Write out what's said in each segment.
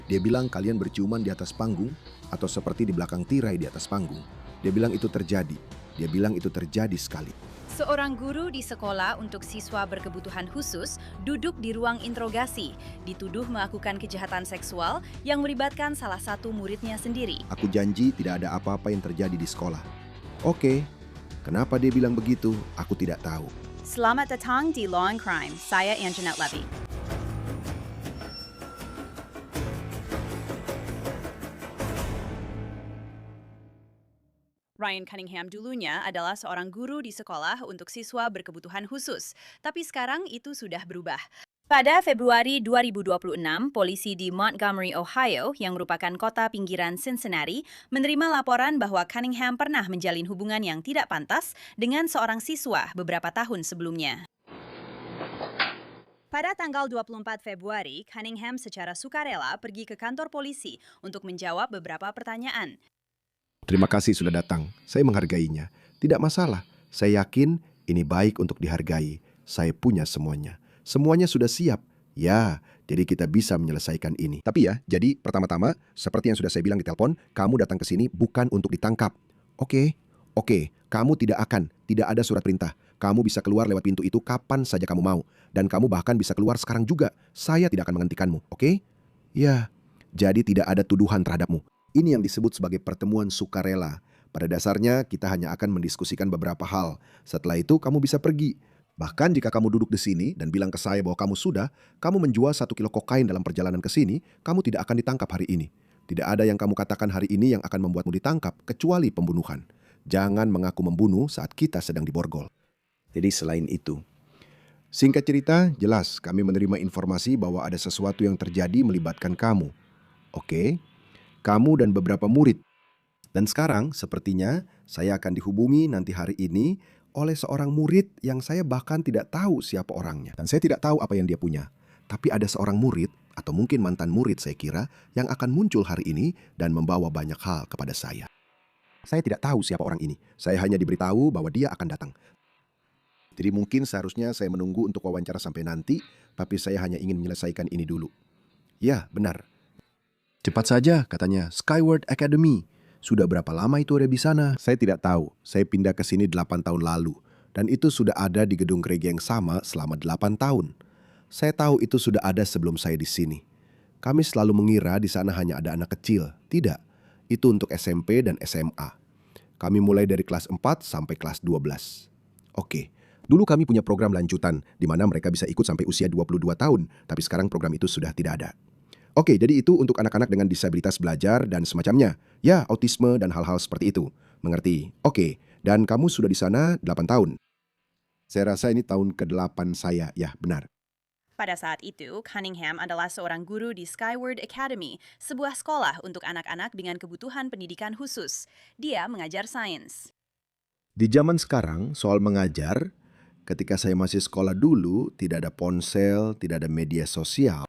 Dia bilang kalian berciuman di atas panggung atau seperti di belakang tirai di atas panggung. Dia bilang itu terjadi. Dia bilang itu terjadi sekali. Seorang guru di sekolah untuk siswa berkebutuhan khusus duduk di ruang interogasi, dituduh melakukan kejahatan seksual yang melibatkan salah satu muridnya sendiri. Aku janji tidak ada apa-apa yang terjadi di sekolah. Oke, kenapa dia bilang begitu? Aku tidak tahu. Selamat datang di Law and Crime. Saya Anjanette Levy. Ryan Cunningham dulunya adalah seorang guru di sekolah untuk siswa berkebutuhan khusus, tapi sekarang itu sudah berubah. Pada Februari 2026, polisi di Montgomery, Ohio, yang merupakan kota pinggiran Cincinnati, menerima laporan bahwa Cunningham pernah menjalin hubungan yang tidak pantas dengan seorang siswa beberapa tahun sebelumnya. Pada tanggal 24 Februari, Cunningham secara sukarela pergi ke kantor polisi untuk menjawab beberapa pertanyaan. Terima kasih sudah datang. Saya menghargainya. Tidak masalah. Saya yakin ini baik untuk dihargai. Saya punya semuanya. Semuanya sudah siap. Ya, jadi kita bisa menyelesaikan ini. Tapi ya, jadi pertama-tama, seperti yang sudah saya bilang di telepon, kamu datang ke sini bukan untuk ditangkap. Oke, kamu tidak ada surat perintah. Kamu bisa keluar lewat pintu itu kapan saja kamu mau. Dan kamu bahkan bisa keluar sekarang juga. Saya tidak akan menghentikanmu, oke? Ya, jadi tidak ada tuduhan terhadapmu. Ini yang disebut sebagai pertemuan sukarela. Pada dasarnya, kita hanya akan mendiskusikan beberapa hal. Setelah itu, kamu bisa pergi. Bahkan jika kamu duduk di sini dan bilang ke saya bahwa kamu menjual 1 kilo kokain dalam perjalanan ke sini, kamu tidak akan ditangkap hari ini. Tidak ada yang kamu katakan hari ini yang akan membuatmu ditangkap, kecuali pembunuhan. Jangan mengaku membunuh saat kita sedang diborgol. Jadi selain itu, singkat cerita, jelas kami menerima informasi bahwa ada sesuatu yang terjadi melibatkan kamu. Oke? Kamu dan beberapa murid. Dan sekarang sepertinya saya akan dihubungi nanti hari ini oleh seorang murid yang saya bahkan tidak tahu siapa orangnya. Dan saya tidak tahu apa yang dia punya. Tapi ada seorang murid, atau mungkin mantan murid saya kira, yang akan muncul hari ini dan membawa banyak hal kepada saya. Saya tidak tahu siapa orang ini. Saya hanya diberitahu bahwa dia akan datang. Jadi mungkin seharusnya saya menunggu untuk wawancara sampai nanti, tapi saya hanya ingin menyelesaikan ini dulu. Ya, benar. Cepat saja, katanya, Skyward Academy. Sudah berapa lama itu ada di sana? Saya tidak tahu. Saya pindah ke sini 8 tahun lalu. Dan itu sudah ada di gedung gereja yang sama selama 8 tahun. Saya tahu itu sudah ada sebelum saya di sini. Kami selalu mengira di sana hanya ada anak kecil. Tidak. Itu untuk SMP dan SMA. Kami mulai dari kelas 4 sampai kelas 12. Oke. Dulu kami punya program lanjutan, di mana mereka bisa ikut sampai usia 22 tahun. Tapi sekarang program itu sudah tidak ada. Oke, jadi itu untuk anak-anak dengan disabilitas belajar dan semacamnya. Ya, autisme dan hal-hal seperti itu. Mengerti? Oke, dan kamu sudah di sana 8 tahun. Saya rasa ini tahun ke-8 saya. Ya, benar. Pada saat itu, Cunningham adalah seorang guru di Skyward Academy, sebuah sekolah untuk anak-anak dengan kebutuhan pendidikan khusus. Dia mengajar sains. Di zaman sekarang, soal mengajar, ketika saya masih sekolah dulu, tidak ada ponsel, tidak ada media sosial.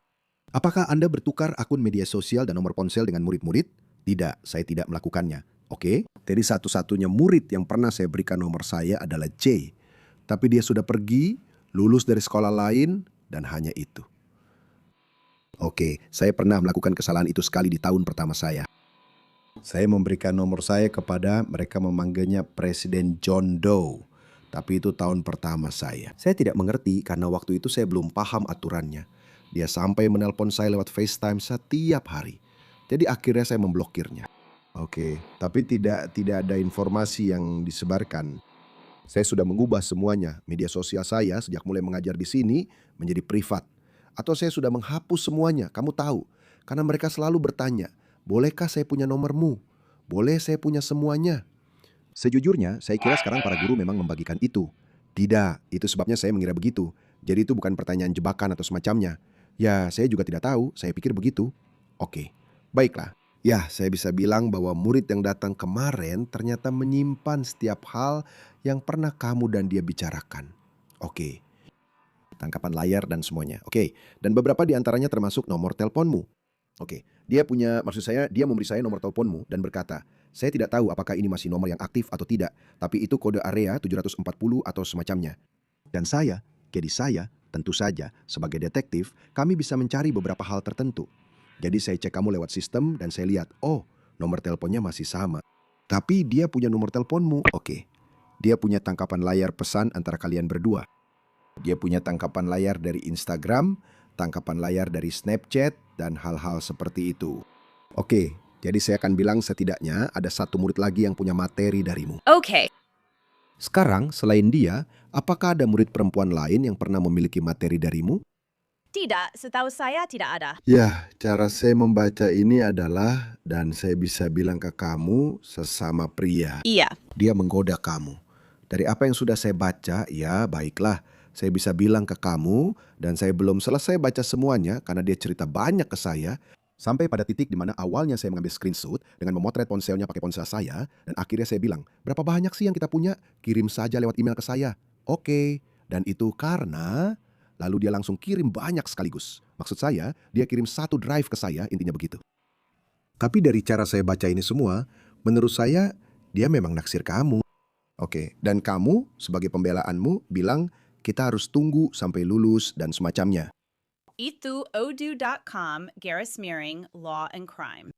Apakah Anda bertukar akun media sosial dan nomor ponsel dengan murid-murid? Tidak, saya tidak melakukannya. Oke? Jadi satu-satunya murid yang pernah saya berikan nomor saya adalah J. Tapi dia sudah pergi, lulus dari sekolah lain, dan hanya itu. Oke, saya pernah melakukan kesalahan itu sekali di tahun pertama saya. Saya memberikan nomor saya kepada mereka memanggilnya Presiden John Doe. Tapi itu tahun pertama saya. Saya tidak mengerti karena waktu itu saya belum paham aturannya. Dia sampai menelpon saya lewat FaceTime setiap hari. Jadi akhirnya saya memblokirnya. Oke, tapi tidak ada informasi yang disebarkan. Saya sudah mengubah semuanya. Media sosial saya sejak mulai mengajar di sini menjadi privat. Atau saya sudah menghapus semuanya, kamu tahu. Karena mereka selalu bertanya, bolehkah saya punya nomormu? Boleh saya punya semuanya? Sejujurnya, saya kira sekarang para guru memang membagikan itu. Tidak, itu sebabnya saya mengira begitu. Jadi itu bukan pertanyaan jebakan atau semacamnya. Ya, saya juga tidak tahu, saya pikir begitu. Oke, baiklah. Ya, saya bisa bilang bahwa murid yang datang kemarin ternyata menyimpan setiap hal yang pernah kamu dan dia bicarakan. Oke, tangkapan layar dan semuanya. Oke, dan beberapa di antaranya termasuk nomor teleponmu. Oke, dia memberi saya nomor teleponmu dan berkata, saya tidak tahu apakah ini masih nomor yang aktif atau tidak, tapi itu kode area 740 atau semacamnya. Dan jadi saya, tentu saja, sebagai detektif, kami bisa mencari beberapa hal tertentu. Jadi saya cek kamu lewat sistem dan saya lihat, oh nomor teleponnya masih sama. Tapi dia punya nomor teleponmu. Oke, dia punya tangkapan layar pesan antara kalian berdua. Dia punya tangkapan layar dari Instagram, tangkapan layar dari Snapchat, dan hal-hal seperti itu. Oke, jadi saya akan bilang setidaknya ada satu murid lagi yang punya materi darimu. Okay. Sekarang, selain dia, apakah ada murid perempuan lain yang pernah memiliki materi darimu? Tidak, setahu saya tidak ada. Ya, cara saya membaca ini adalah, dan saya bisa bilang ke kamu, sesama pria. Iya. Dia menggoda kamu. Dari apa yang sudah saya baca, ya baiklah. Saya bisa bilang ke kamu, dan saya belum selesai baca semuanya karena dia cerita banyak ke saya. Sampai pada titik di mana awalnya saya mengambil screenshot dengan memotret ponselnya pakai ponsel saya, dan akhirnya saya bilang, berapa banyak sih yang kita punya? Kirim saja lewat email ke saya. Oke, dan itu karena... Lalu dia langsung kirim banyak sekaligus. Maksud saya, dia kirim satu drive ke saya, intinya begitu. Tapi dari cara saya baca ini semua, menurut saya, dia memang naksir kamu. Oke, dan kamu sebagai pembelaanmu bilang, kita harus tunggu sampai lulus dan semacamnya. Itu odoo.com, garis miring, law and crime.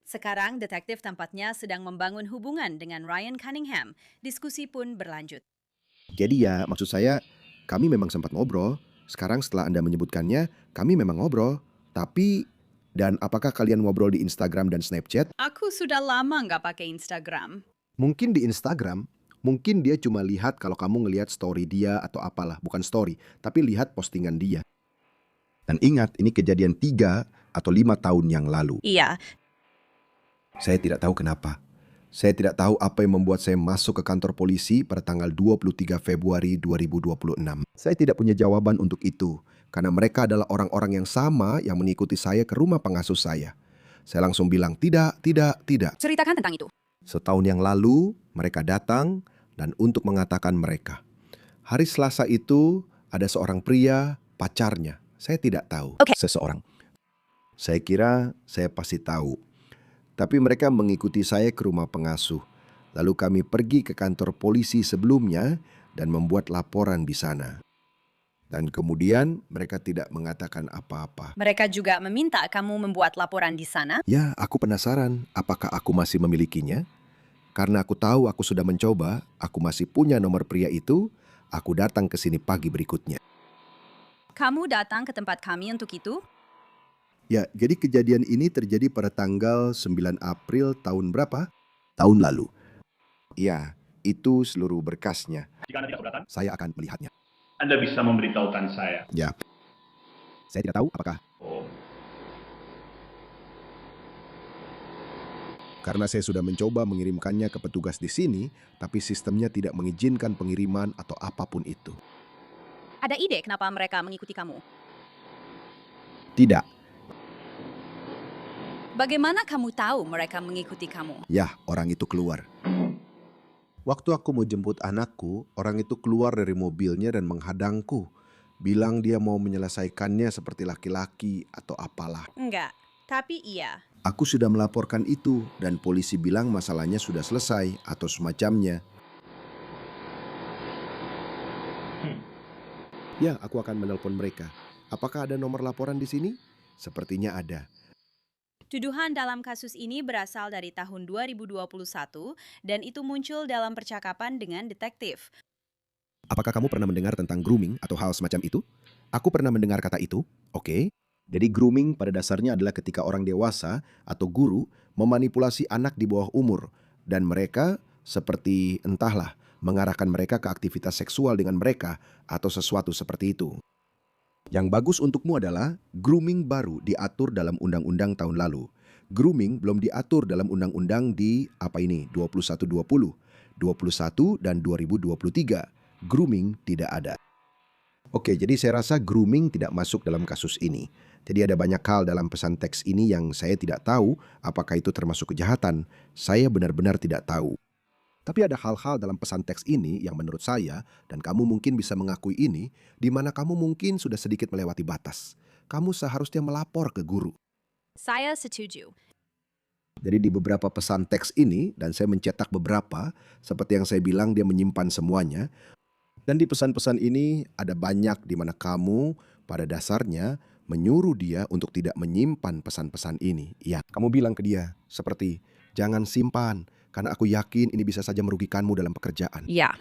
Sekarang detektif tampaknya sedang membangun hubungan dengan Ryan Cunningham. Diskusi pun berlanjut. Jadi ya, maksud saya, kami memang sempat ngobrol. Sekarang setelah Anda menyebutkannya, kami memang ngobrol. Tapi, dan apakah kalian ngobrol di Instagram dan Snapchat? Aku sudah lama nggak pakai Instagram. Mungkin di Instagram, mungkin dia cuma lihat kalau kamu ngelihat story dia atau apalah. Bukan story, tapi lihat postingan dia. Dan ingat, ini kejadian 3 atau 5 tahun yang lalu. Iya. Saya tidak tahu kenapa. Saya tidak tahu apa yang membuat saya masuk ke kantor polisi pada tanggal 23 Februari 2026. Saya tidak punya jawaban untuk itu, karena mereka adalah orang-orang yang sama yang mengikuti saya ke rumah pengasuh saya. Saya langsung bilang, tidak. Ceritakan tentang itu. Setahun yang lalu, mereka datang dan untuk mengatakan mereka. Hari Selasa itu, ada seorang pria, pacarnya. Saya tidak tahu. Oke. Seseorang. Saya kira saya pasti tahu. Tapi mereka mengikuti saya ke rumah pengasuh. Lalu kami pergi ke kantor polisi sebelumnya dan membuat laporan di sana. Dan kemudian mereka tidak mengatakan apa-apa. Mereka juga meminta kamu membuat laporan di sana. Ya, aku penasaran apakah aku masih memilikinya. Karena aku tahu aku sudah mencoba, aku masih punya nomor pria itu, aku datang ke sini pagi berikutnya. Kamu datang ke tempat kami untuk itu? Ya, jadi kejadian ini terjadi pada tanggal 9 April tahun berapa? Tahun lalu. Ya, itu seluruh berkasnya. Jika Anda tidak keberatan, Saya akan melihatnya. Anda bisa memberitahukan saya. Ya. Saya tidak tahu apakah. Oh, Karena saya sudah mencoba mengirimkannya ke petugas di sini, tapi sistemnya tidak mengizinkan pengiriman atau apapun itu. Ada ide kenapa mereka mengikuti kamu? Tidak. Bagaimana kamu tahu mereka mengikuti kamu? Ya, orang itu keluar. Waktu aku mau jemput anakku, orang itu keluar dari mobilnya dan menghadangku. Bilang dia mau menyelesaikannya seperti laki-laki atau apalah. Enggak, tapi iya. Aku sudah melaporkan itu dan polisi bilang masalahnya sudah selesai atau semacamnya. Ya, aku akan menelpon mereka. Apakah ada nomor laporan di sini? Sepertinya ada. Tuduhan dalam kasus ini berasal dari tahun 2021 dan itu muncul dalam percakapan dengan detektif. Apakah kamu pernah mendengar tentang grooming atau hal semacam itu? Aku pernah mendengar kata itu, oke. Jadi grooming pada dasarnya adalah ketika orang dewasa atau guru memanipulasi anak di bawah umur. Dan mereka seperti entahlah mengarahkan mereka ke aktivitas seksual dengan mereka atau sesuatu seperti itu. Yang bagus untukmu adalah grooming baru diatur dalam undang-undang tahun lalu. Grooming belum diatur dalam undang-undang di 2120, 21 dan 2023. Grooming tidak ada. Oke, jadi saya rasa grooming tidak masuk dalam kasus ini. Jadi ada banyak hal dalam pesan teks ini yang saya tidak tahu apakah itu termasuk kejahatan. Saya benar-benar tidak tahu. Tapi ada hal-hal dalam pesan teks ini yang menurut saya, dan kamu mungkin bisa mengakui ini, di mana kamu mungkin sudah sedikit melewati batas. Kamu seharusnya melapor ke guru. Saya setuju. Jadi di beberapa pesan teks ini, dan saya mencetak beberapa, seperti yang saya bilang dia menyimpan semuanya. Dan di pesan-pesan ini ada banyak di mana kamu pada dasarnya menyuruh dia untuk tidak menyimpan pesan-pesan ini. Ya, kamu bilang ke dia seperti, jangan simpan, karena aku yakin ini bisa saja merugikanmu dalam pekerjaan. Ya,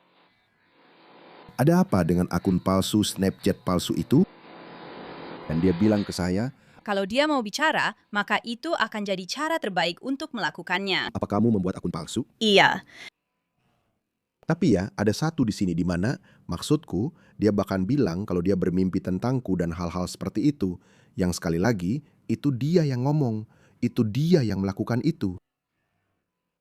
Ada apa dengan akun palsu Snapchat palsu itu? Dan dia bilang ke saya, kalau dia mau bicara, maka itu akan jadi cara terbaik untuk melakukannya. apa kamu membuat akun palsu? Iya, Tapi ya, ada satu di sini di mana, maksudku, dia bahkan bilang kalau dia bermimpi tentangku dan hal-hal seperti itu. Yang sekali lagi, itu dia yang ngomong. Itu dia yang melakukan itu.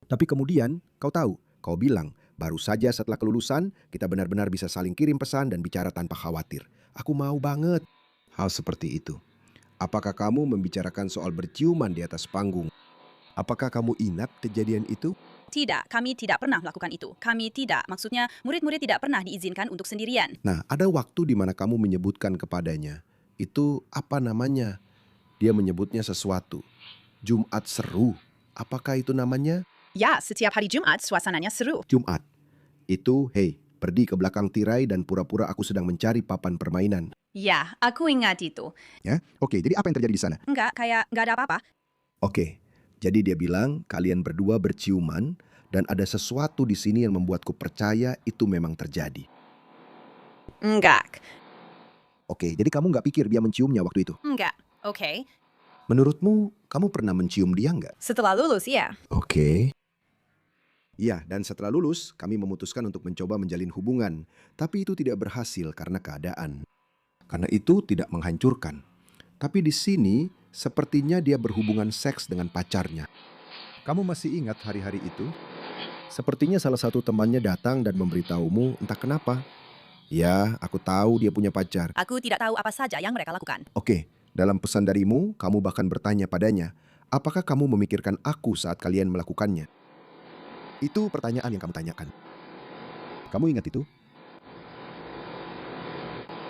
Tapi kemudian, kau bilang, baru saja setelah kelulusan, kita benar-benar bisa saling kirim pesan dan bicara tanpa khawatir. Aku mau banget hal seperti itu. Apakah kamu membicarakan soal berciuman di atas panggung? Apakah kamu ingat kejadian itu? tidak, kami tidak pernah melakukan itu. Kami tidak, maksudnya murid-murid tidak pernah diizinkan untuk sendirian. Nah, ada waktu di mana kamu menyebutkan kepadanya. Itu apa namanya? Dia menyebutnya sesuatu. Jumat seru. Apakah itu namanya? Ya, setiap hari Jumat suasananya seru. Jumat. Itu, hey, pergi ke belakang tirai dan pura-pura aku sedang mencari papan permainan. Ya, aku ingat itu. Ya, oke. Jadi apa yang terjadi di sana? Enggak, kayak nggak ada apa-apa. Oke. Jadi dia bilang kalian berdua berciuman dan ada sesuatu di sini yang membuatku percaya itu memang terjadi. Enggak, Oke, jadi kamu nggak pikir dia menciumnya waktu itu? enggak. Oke, Menurutmu, kamu pernah mencium dia nggak? setelah lulus ya. Oke. Iya, dan setelah lulus, kami memutuskan untuk mencoba menjalin hubungan. Tapi itu tidak berhasil karena keadaan. Karena itu tidak menghancurkan. Tapi di sini, sepertinya dia berhubungan seks dengan pacarnya. Kamu masih ingat hari-hari itu? Sepertinya salah satu temannya datang dan memberitahumu entah kenapa. Ya, aku tahu dia punya pacar. Aku tidak tahu apa saja yang mereka lakukan. Oke, dalam pesan darimu, kamu bahkan bertanya padanya, apakah kamu memikirkan aku saat kalian melakukannya? Itu pertanyaan yang kamu tanyakan. Kamu ingat itu?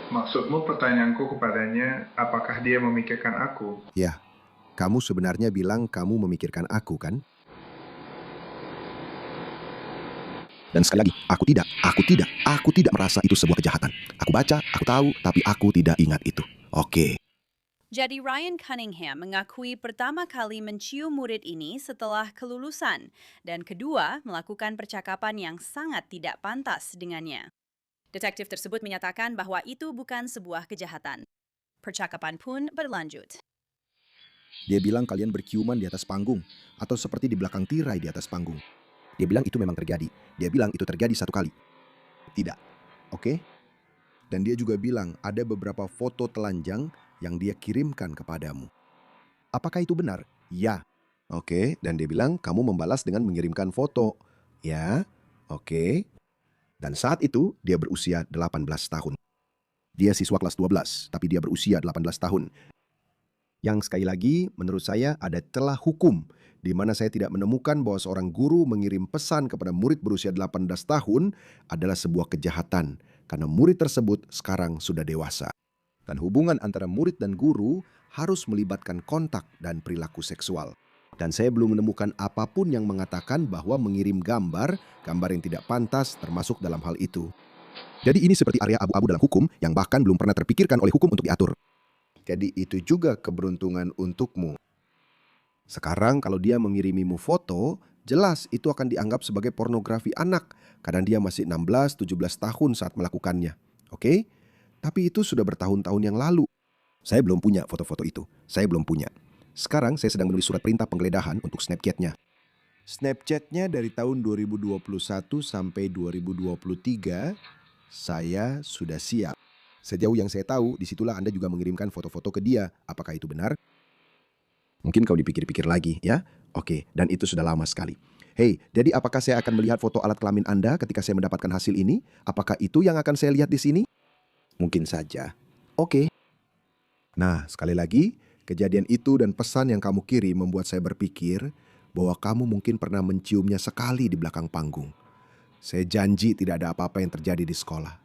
Maksudmu pertanyaanku kepadanya, apakah dia memikirkan aku? Ya, kamu sebenarnya bilang kamu memikirkan aku, kan? Dan sekali lagi, aku tidak merasa itu sebuah kejahatan. Aku baca, aku tahu, tapi aku tidak ingat itu. Oke. Jadi Ryan Cunningham mengakui pertama kali mencium murid ini setelah kelulusan, dan kedua melakukan percakapan yang sangat tidak pantas dengannya. Detektif tersebut menyatakan bahwa itu bukan sebuah kejahatan. Percakapan pun berlanjut. Dia bilang kalian berciuman di atas panggung, atau seperti di belakang tirai di atas panggung. Dia bilang itu memang terjadi. Dia bilang itu terjadi satu kali. Tidak. Oke? Dan dia juga bilang ada beberapa foto telanjang yang dia kirimkan kepadamu. Apakah itu benar? Ya. Oke, dan dia bilang kamu membalas dengan mengirimkan foto. Ya. Oke. Dan saat itu dia berusia 18 tahun. Dia siswa kelas 12, tapi dia berusia 18 tahun. Yang sekali lagi, menurut saya ada celah hukum di mana saya tidak menemukan bahwa seorang guru mengirim pesan kepada murid berusia 18 tahun adalah sebuah kejahatan karena murid tersebut sekarang sudah dewasa. Dan hubungan antara murid dan guru harus melibatkan kontak dan perilaku seksual. Dan saya belum menemukan apapun yang mengatakan bahwa mengirim gambar yang tidak pantas termasuk dalam hal itu. Jadi ini seperti area abu-abu dalam hukum yang bahkan belum pernah terpikirkan oleh hukum untuk diatur. Jadi itu juga keberuntungan untukmu. Sekarang kalau dia mengirimimu foto, jelas itu akan dianggap sebagai pornografi anak karena dia masih 16-17 tahun saat melakukannya. Oke? Tapi itu sudah bertahun-tahun yang lalu. Saya belum punya foto-foto itu. Saya belum punya. Sekarang saya sedang menulis surat perintah penggeledahan untuk Snapchat-nya. Snapchat-nya dari tahun 2021 sampai 2023, saya sudah siap. Sejauh yang saya tahu, disitulah Anda juga mengirimkan foto-foto ke dia. Apakah itu benar? Mungkin kau dipikir-pikir lagi, ya? Oke, dan itu sudah lama sekali. Hei, jadi apakah saya akan melihat foto alat kelamin Anda ketika saya mendapatkan hasil ini? Apakah itu yang akan saya lihat di sini? Mungkin saja. Oke. Nah, sekali lagi, kejadian itu dan pesan yang kamu kirim membuat saya berpikir bahwa kamu mungkin pernah menciumnya sekali di belakang panggung. Saya janji tidak ada apa-apa yang terjadi di sekolah.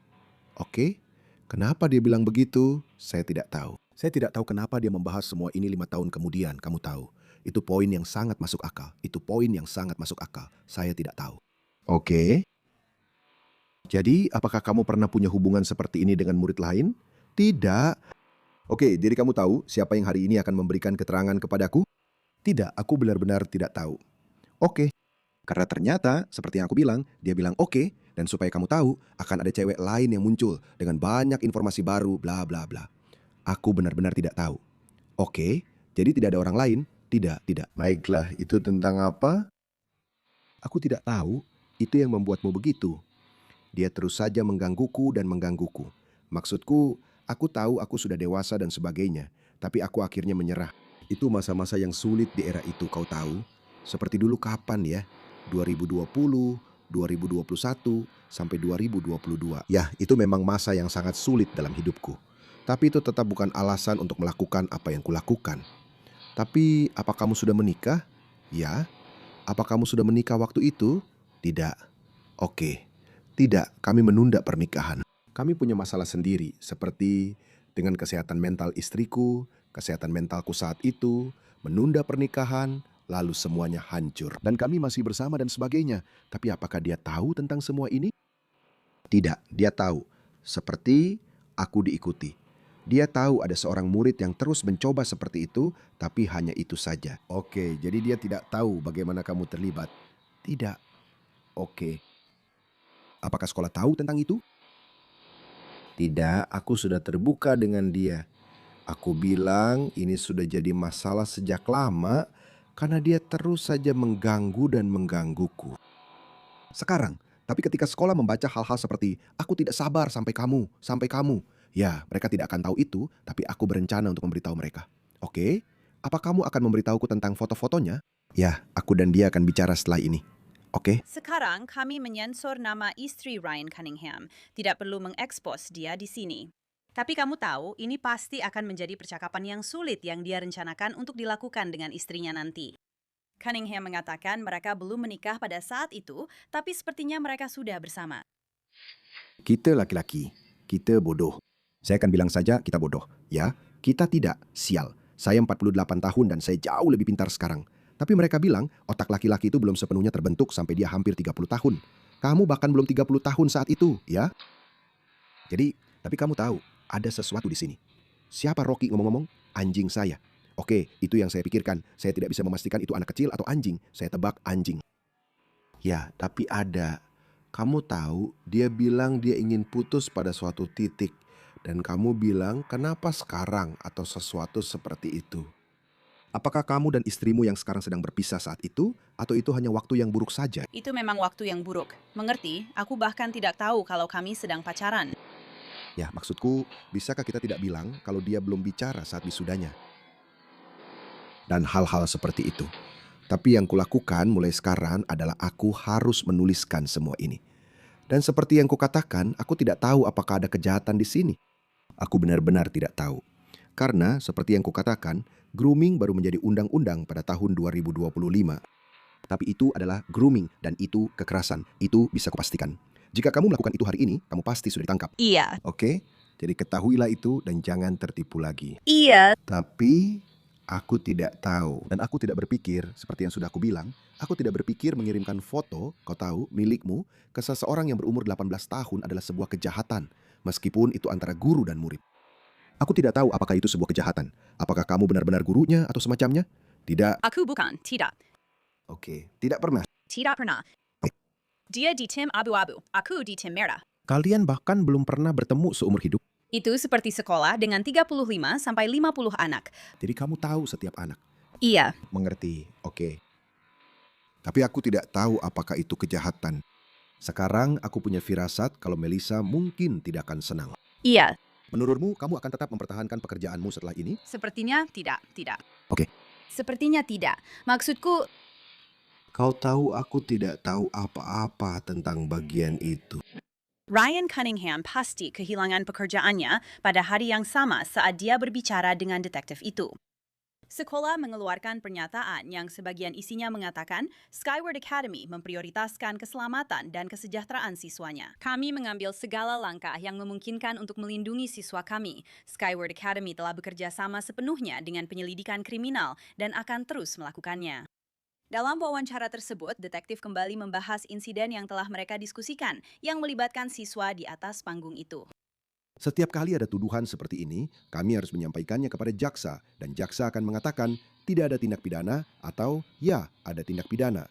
Oke? Kenapa dia bilang begitu? Saya tidak tahu. Saya tidak tahu kenapa dia membahas semua ini 5 tahun kemudian, kamu tahu. Itu poin yang sangat masuk akal. Itu poin yang sangat masuk akal. Saya tidak tahu. Oke. Jadi, apakah kamu pernah punya hubungan seperti ini dengan murid lain? Tidak. Oke, jadi kamu tahu siapa yang hari ini akan memberikan keterangan kepadaku? Tidak, aku benar-benar tidak tahu. Oke, karena ternyata seperti yang aku bilang, dia bilang oke, dan supaya kamu tahu akan ada cewek lain yang muncul dengan banyak informasi baru, bla bla bla. Aku benar-benar tidak tahu. Oke, jadi tidak ada orang lain? Tidak, tidak. Baiklah, itu tentang apa? Aku tidak tahu, itu yang membuatmu begitu. Dia terus saja menggangguku dan menggangguku. Maksudku, aku tahu aku sudah dewasa dan sebagainya, tapi aku akhirnya menyerah. Itu masa-masa yang sulit di era itu, kau tahu? Seperti dulu kapan ya? 2020, 2021, sampai 2022. Ya, itu memang masa yang sangat sulit dalam hidupku. Tapi itu tetap bukan alasan untuk melakukan apa yang kulakukan. Tapi, apa kamu sudah menikah? Ya. Apa kamu sudah menikah waktu itu? Tidak. Oke. Tidak, kami menunda pernikahan. Kami punya masalah sendiri, seperti dengan kesehatan mental istriku, kesehatan mentalku saat itu, menunda pernikahan, lalu semuanya hancur. Dan kami masih bersama dan sebagainya. Tapi apakah dia tahu tentang semua ini? Tidak, dia tahu. Seperti aku diikuti. Dia tahu ada seorang murid yang terus mencoba seperti itu, tapi hanya itu saja. Oke, jadi dia tidak tahu bagaimana kamu terlibat. Tidak. Oke. Apakah sekolah tahu tentang itu? Tidak, aku sudah terbuka dengan dia. Aku bilang ini sudah jadi masalah sejak lama karena dia terus saja mengganggu dan menggangguku. Sekarang, tapi ketika sekolah membaca hal-hal seperti aku tidak sabar sampai kamu. Ya, mereka tidak akan tahu itu, tapi aku berencana untuk memberitahu mereka. Oke, apa kamu akan memberitahuku tentang foto-fotonya? Ya, aku dan dia akan bicara setelah ini. Oke? Sekarang kami menyensor nama istri Ryan Cunningham. Tidak perlu mengekspos dia di sini. Tapi kamu tahu, ini pasti akan menjadi percakapan yang sulit yang dia rencanakan untuk dilakukan dengan istrinya nanti. Cunningham mengatakan mereka belum menikah pada saat itu, tapi sepertinya mereka sudah bersama. Kita laki-laki, kita bodoh. Saya akan bilang saja kita bodoh. Ya, kita tidak, sial. Saya 48 tahun dan saya jauh lebih pintar sekarang. Tapi mereka bilang otak laki-laki itu belum sepenuhnya terbentuk sampai dia hampir 30 tahun. Kamu bahkan belum 30 tahun saat itu, ya? Jadi, tapi kamu tahu, ada sesuatu di sini. Siapa Rocky ngomong-ngomong? Anjing saya. Oke, itu yang saya pikirkan. Saya tidak bisa memastikan itu anak kecil atau anjing. Saya tebak anjing. Ya, tapi ada. Kamu tahu, dia bilang dia ingin putus pada suatu titik. Dan kamu bilang, kenapa sekarang atau sesuatu seperti itu? Apakah kamu dan istrimu yang sekarang sedang berpisah saat itu? Atau itu hanya waktu yang buruk saja? Itu memang waktu yang buruk. Mengerti? Aku bahkan tidak tahu kalau kami sedang pacaran. Ya, maksudku, bisakah kita tidak bilang kalau dia belum bicara saat wisudanya? Dan hal-hal seperti itu. Tapi yang kulakukan mulai sekarang adalah aku harus menuliskan semua ini. Dan seperti yang kukatakan, aku tidak tahu apakah ada kejahatan di sini. Aku benar-benar tidak tahu. Karena seperti yang kukatakan, grooming baru menjadi undang-undang pada tahun 2025. Tapi itu adalah grooming dan itu kekerasan. Itu bisa kupastikan. Jika kamu melakukan itu hari ini, kamu pasti sudah ditangkap. Iya. Oke? Jadi ketahuilah itu dan jangan tertipu lagi. Iya. Tapi aku tidak tahu. Dan aku tidak berpikir, seperti yang sudah aku bilang, aku tidak berpikir mengirimkan foto, kau tahu, milikmu, ke seseorang yang berumur 18 tahun adalah sebuah kejahatan. Meskipun itu antara guru dan murid. Aku tidak tahu apakah itu sebuah kejahatan. Apakah kamu benar-benar gurunya atau semacamnya? Tidak. Aku bukan. Tidak. Oke, tidak pernah. Tidak pernah. Dia di tim abu-abu. Aku di tim merah. Kalian bahkan belum pernah bertemu seumur hidup. Itu seperti sekolah dengan 35 sampai 50 anak. Jadi kamu tahu setiap anak. Iya. Mengerti, oke. Tapi aku tidak tahu apakah itu kejahatan. Sekarang aku punya firasat kalau Melissa mungkin tidak akan senang. Iya. Menurutmu, kamu akan tetap mempertahankan pekerjaanmu setelah ini? Sepertinya tidak. Tidak. Oke. Sepertinya tidak. Maksudku, Kau tahu aku tidak tahu apa-apa tentang bagian itu. Ryan Cunningham pasti kehilangan pekerjaannya pada hari yang sama saat dia berbicara dengan detektif itu. Sekolah mengeluarkan pernyataan yang sebagian isinya mengatakan Skyward Academy memprioritaskan keselamatan dan kesejahteraan siswanya. Kami mengambil segala langkah yang memungkinkan untuk melindungi siswa kami. Skyward Academy telah bekerja sama sepenuhnya dengan penyelidikan kriminal dan akan terus melakukannya. Dalam wawancara tersebut, detektif kembali membahas insiden yang telah mereka diskusikan yang melibatkan siswa di atas panggung itu. Setiap kali ada tuduhan seperti ini, kami harus menyampaikannya kepada jaksa dan jaksa akan mengatakan tidak ada tindak pidana atau ya ada tindak pidana.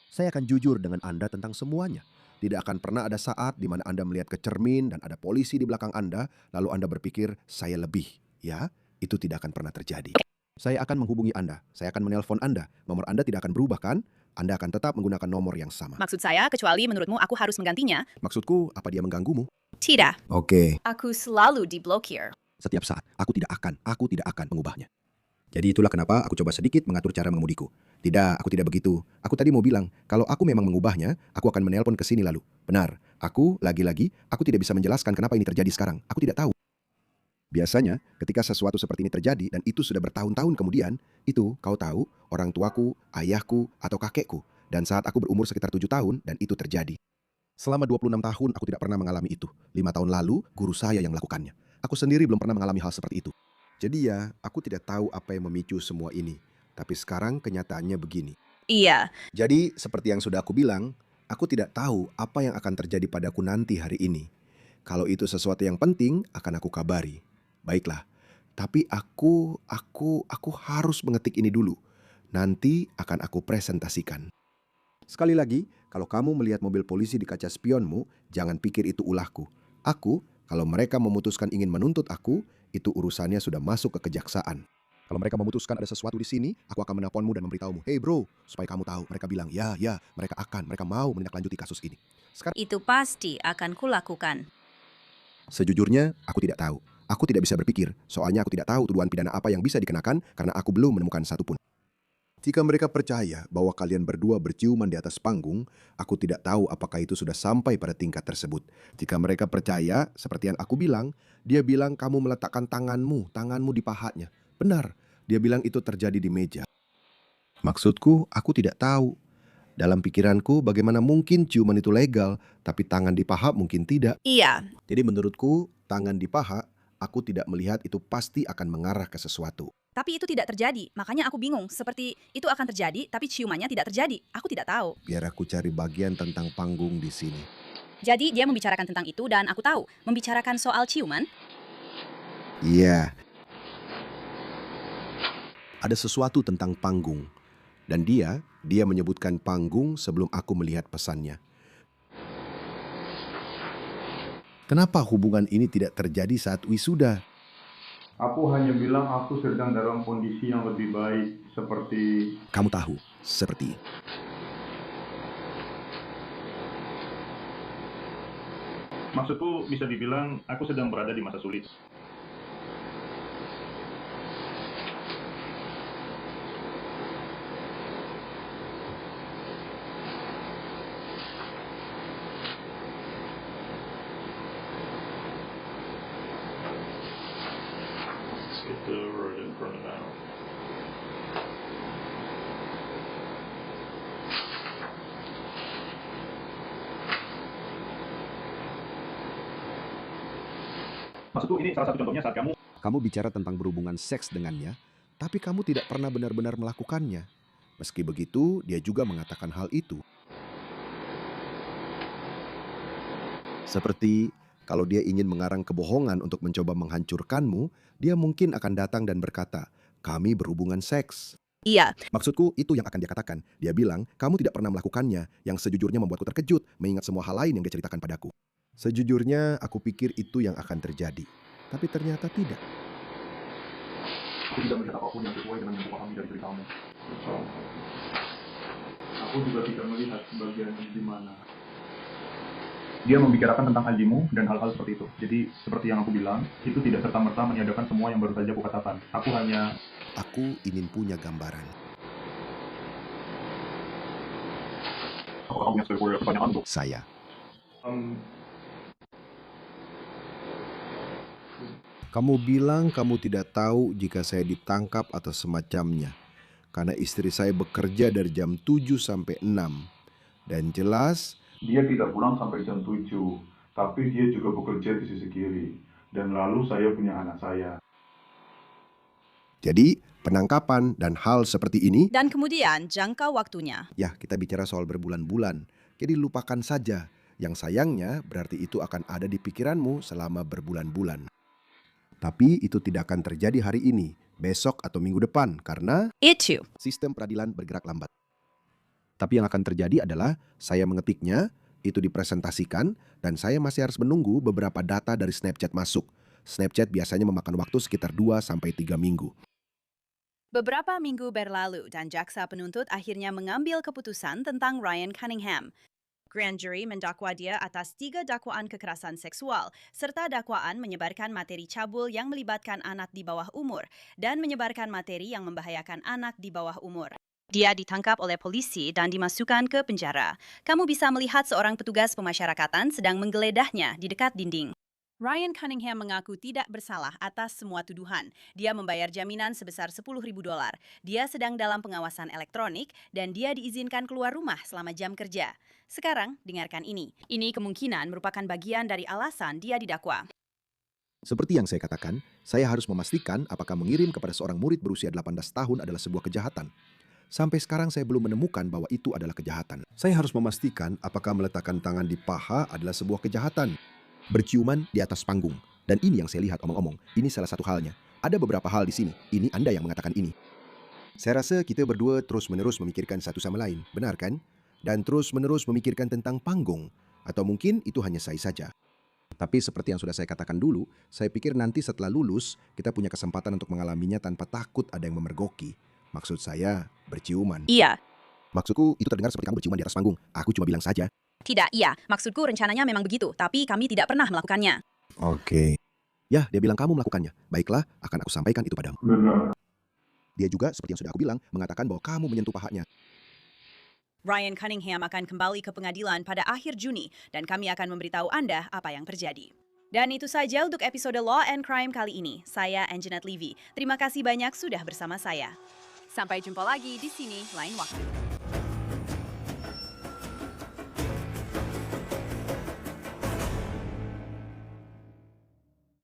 Saya akan jujur dengan Anda tentang semuanya. Tidak akan pernah ada saat di mana Anda melihat ke cermin dan ada polisi di belakang Anda, lalu Anda berpikir saya lebih. Ya, itu tidak akan pernah terjadi. Saya akan menghubungi Anda, saya akan menelpon Anda. Nomor Anda tidak akan berubah kan? Anda akan tetap menggunakan nomor yang sama. Maksud saya, kecuali menurutmu aku harus menggantinya. Maksudku, apa dia mengganggumu? Tidak. Oke. Aku selalu diblokir. Setiap saat, aku tidak akan mengubahnya. Jadi itulah kenapa aku coba sedikit mengatur cara mengemudiku. Tidak, aku tidak begitu. Aku tadi mau bilang, kalau aku memang mengubahnya, aku akan menelpon ke sini lalu. Benar, aku tidak bisa menjelaskan kenapa ini terjadi sekarang. Aku tidak tahu. Biasanya, ketika sesuatu seperti ini terjadi dan itu sudah bertahun-tahun kemudian, itu kau tahu, orang tuaku, ayahku, atau kakekku. Dan saat aku berumur sekitar 7 tahun dan itu terjadi. Selama 26 tahun aku tidak pernah mengalami itu. 5 tahun lalu, guru saya yang melakukannya. Aku sendiri belum pernah mengalami hal seperti itu. Jadi ya, aku tidak tahu apa yang memicu semua ini. Tapi sekarang kenyataannya begini. Iya. Jadi, seperti yang sudah aku bilang, aku tidak tahu apa yang akan terjadi padaku nanti hari ini. Kalau itu sesuatu yang penting, akan aku kabari. Baiklah, tapi aku harus mengetik ini dulu. Nanti akan aku presentasikan. Sekali lagi, kalau kamu melihat mobil polisi di kaca spionmu, jangan pikir itu ulahku. Kalau mereka memutuskan ingin menuntut aku, itu urusannya sudah masuk ke kejaksaan. Kalau mereka memutuskan ada sesuatu di sini, aku akan menelponmu dan memberitahumu, "Hey bro," supaya kamu tahu. Mereka bilang, ya, mereka mau menindaklanjuti kasus ini. Sekarang, Itu pasti akan kulakukan. sejujurnya, aku tidak tahu. Aku tidak bisa berpikir, soalnya aku tidak tahu tuduhan pidana apa yang bisa dikenakan karena aku belum menemukan satu pun. Jika mereka percaya bahwa kalian berdua berciuman di atas panggung, aku tidak tahu apakah itu sudah sampai pada tingkat tersebut. Jika mereka percaya, seperti yang aku bilang, dia bilang kamu meletakkan tanganmu di pahanya. Benar, dia bilang itu terjadi di meja. Maksudku, aku tidak tahu. Dalam pikiranku, bagaimana mungkin ciuman itu legal, tapi tangan di paha mungkin tidak. Iya. Jadi menurutku, tangan di paha, aku tidak melihat itu pasti akan mengarah ke sesuatu. Tapi itu tidak terjadi. Makanya aku bingung. Seperti itu akan terjadi, tapi ciumannya tidak terjadi. Aku tidak tahu. Biar aku cari bagian tentang panggung di sini. Jadi dia membicarakan tentang itu dan aku tahu. Membicarakan soal ciuman. Iya. Ada sesuatu tentang panggung. Dan dia menyebutkan panggung sebelum aku melihat pesannya. Kenapa hubungan ini tidak terjadi saat wisuda? Aku hanya bilang aku sedang dalam kondisi yang lebih baik, seperti... Kamu tahu, seperti Maksudku bisa dibilang aku sedang berada di masa sulit. Let's get the word in front of now. Maksudku ini salah satu contohnya saat kamu bicara tentang berhubungan seks dengannya, tapi kamu tidak pernah benar-benar melakukannya. Meski begitu, dia juga mengatakan hal itu. Seperti kalau dia ingin mengarang kebohongan untuk mencoba menghancurkanmu, dia mungkin akan datang dan berkata, "Kami berhubungan seks." Iya. Maksudku, itu yang akan dia katakan. Dia bilang, kamu tidak pernah melakukannya, yang sejujurnya membuatku terkejut, mengingat semua hal lain yang dia ceritakan padaku. Sejujurnya, aku pikir itu yang akan terjadi. Tapi ternyata tidak. Aku tidak melihat apapun yang sesuai dengan yang kupahami dari ceritamu. Aku juga tidak melihat bagian di mana. Dia membicarakan tentang aljimu dan hal-hal seperti itu. Jadi, seperti yang aku bilang, itu tidak serta-merta meniadakan semua yang baru saja aku katakan. Aku ingin punya gambaran. Apakah kamu punya sebuah pertanyaan untuk Saya. Kamu bilang kamu tidak tahu jika saya ditangkap atau semacamnya. Karena istri saya bekerja dari jam 7 sampai 6. Dan jelas, Dia tidak pulang sampai jam 7, tapi dia juga bekerja di sisi kiri. Dan lalu saya punya anak saya. jadi penangkapan dan hal seperti ini, Dan kemudian jangka waktunya. ya kita bicara soal berbulan-bulan. Jadi lupakan saja. Yang sayangnya berarti itu akan ada di pikiranmu selama berbulan-bulan. Tapi itu tidak akan terjadi hari ini, besok atau minggu depan karena Itu. sistem peradilan bergerak lambat. Tapi yang akan terjadi adalah saya mengetiknya, itu dipresentasikan, dan saya masih harus menunggu beberapa data dari Snapchat masuk. Snapchat biasanya memakan waktu sekitar 2-3 minggu. Beberapa minggu berlalu dan jaksa penuntut akhirnya mengambil keputusan tentang Ryan Cunningham. Grand jury mendakwa dia atas 3 dakwaan kekerasan seksual serta dakwaan menyebarkan materi cabul yang melibatkan anak di bawah umur dan menyebarkan materi yang membahayakan anak di bawah umur. Dia ditangkap oleh polisi dan dimasukkan ke penjara. Kamu bisa melihat seorang petugas pemasyarakatan sedang menggeledahnya di dekat dinding. Ryan Cunningham mengaku tidak bersalah atas semua tuduhan. Dia membayar jaminan sebesar $10.000. Dia sedang dalam pengawasan elektronik dan dia diizinkan keluar rumah selama jam kerja. Sekarang, dengarkan ini. Ini kemungkinan merupakan bagian dari alasan dia didakwa. Seperti yang saya katakan, saya harus memastikan apakah mengirim kepada seorang murid berusia 18 tahun adalah sebuah kejahatan. Sampai sekarang saya belum menemukan bahwa itu adalah kejahatan. Saya harus memastikan apakah meletakkan tangan di paha adalah sebuah kejahatan. Berciuman di atas panggung. Dan ini yang saya lihat omong-omong. Ini salah satu halnya. Ada beberapa hal di sini. Ini Anda yang mengatakan ini. Saya rasa kita berdua terus-menerus memikirkan satu sama lain. Benar kan? Dan terus-menerus memikirkan tentang panggung. Atau mungkin itu hanya saya saja. Tapi seperti yang sudah saya katakan dulu, saya pikir nanti setelah lulus, kita punya kesempatan untuk mengalaminya tanpa takut ada yang memergoki. Maksud saya, berciuman. Iya. Maksudku, itu terdengar seperti kamu berciuman di atas panggung. Aku cuma bilang saja. Tidak, iya. Maksudku rencananya memang begitu, tapi kami tidak pernah melakukannya. Oke. Ya, dia bilang kamu melakukannya. Baiklah, akan aku sampaikan itu padamu. Benar. Dia juga, seperti yang sudah aku bilang, mengatakan bahwa kamu menyentuh pahanya. Ryan Cunningham akan kembali ke pengadilan pada akhir Juni dan kami akan memberitahu Anda apa yang terjadi. Dan itu saja untuk episode Law and Crime kali ini. Saya Anjanette Levy. Terima kasih banyak sudah bersama saya. Sampai jumpa lagi di sini lain waktu.